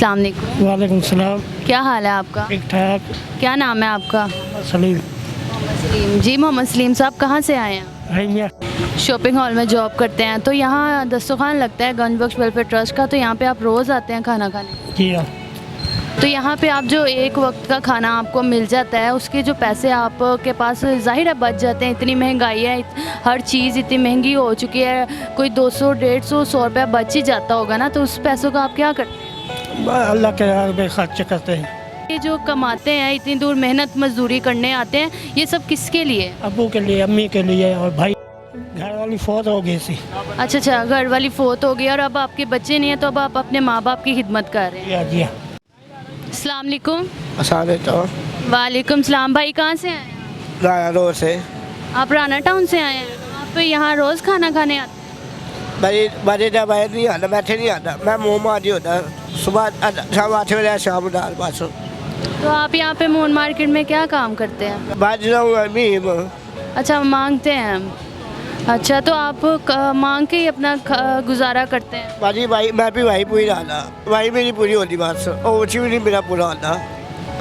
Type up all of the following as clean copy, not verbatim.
अस्सलाम वालेकुम। वालेकुम सलाम। क्या हाल है आपका? ठीक ठाक। क्या नाम है आपका? सलीम। सलीम जी। मोहम्मद सलीम साहब कहाँ से आए हैं? रहीमिया। शॉपिंग हॉल में जॉब करते हैं, तो यहाँ दस्तरखान लगता है गंज बख्श वेलफेयर ट्रस्ट का, तो यहाँ पे आप रोज़ आते हैं खाना खाने? जी हाँ। तो यहाँ पे आप जो एक वक्त का खाना आपको मिल जाता है, उसके जो पैसे आपके पास ज़ाहिर है बच जाते हैं। इतनी महंगाई है, हर चीज़ इतनी महंगी हो चुकी है, कोई 200 150 100 रुपया बच ही जाता होगा ना, तो उस पैसों का आप क्या करते हैं? अल्लाह के राह में खर्च करते हैं। ये जो कमाते हैं, इतनी दूर मेहनत मजदूरी करने आते हैं, ये सब किसके लिए? अबू के लिए, अम्मी के लिए और भाई। घर वाली फौत हो गई थी। अच्छा, घर वाली फोत हो गई और अब आपके बच्चे नहीं है, तो अब आप अपने माँ बाप की खिदमत कर रहे हैं। जी हाँ। अस्सलाम वालेकुम। अस्सलाम वालेकुम सलाम। भाई कहाँ से आए हैं? राना रोड से। आप राना टाउन से आए हैं? आप यहाँ रोज़ खाना खाने आते हैं? बड़े बाहर नहीं आता, बैठे नहीं आता, मैं मुँह मारी होता सुबह शाम 8 बजे शाम दाल पास। तो आप यहाँ पे मोहन मार्केट में क्या काम करते हैं? बाज रहा अच्छा, मांगते हैं। अच्छा, तो आप मांग के ही अपना गुजारा करते हैं? बाजी भाई मैं भी वही पूरी रहा, वही मेरी पूरी होती बस, और उसी भी नहीं मेरा पूरा होता।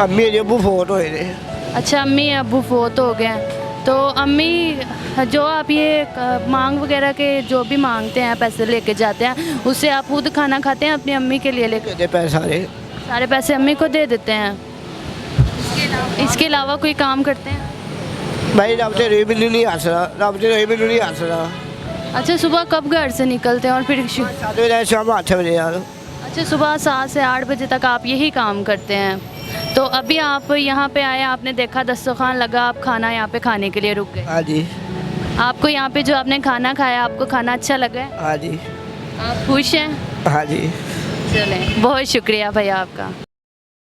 अम्मी मेरे अबू फोट होए थे। अच्छा, अम्मी अबू फोत हो गए हैं। तो अम्मी, जो आप ये मांग वगैरह के जो भी मांगते हैं, पैसे लेके जाते हैं, उससे आप खुद खाना खाते हैं अपनी अम्मी के लिए लेके? दे पैसे सारे पैसे अम्मी को दे देते हैं। इसके अलावा कोई काम करते हैं? भाई रब से रही बिल्ली नहीं हंस रहा, रब से रही बिल्ली नहीं हंस रहा। अच्छा, सुबह कब घर से निकलते हैं और फिर 7 बजे शाम 8 बजे यार। अच्छा, सुबह 7 से 8 बजे तक आप यही काम करते हैं। तो अभी आप यहाँ पे आए, आपने देखा दस्तरखान लगा, आप खाना यहाँ पे खाने के लिए रुक गए। हाँ जी। आपको यहाँ पे जो आपने खाना खाया, आपको खाना अच्छा लगा है? हाँ जी। आप खुश हैं? हाँ जी। चलें, बहुत शुक्रिया भैया आपका।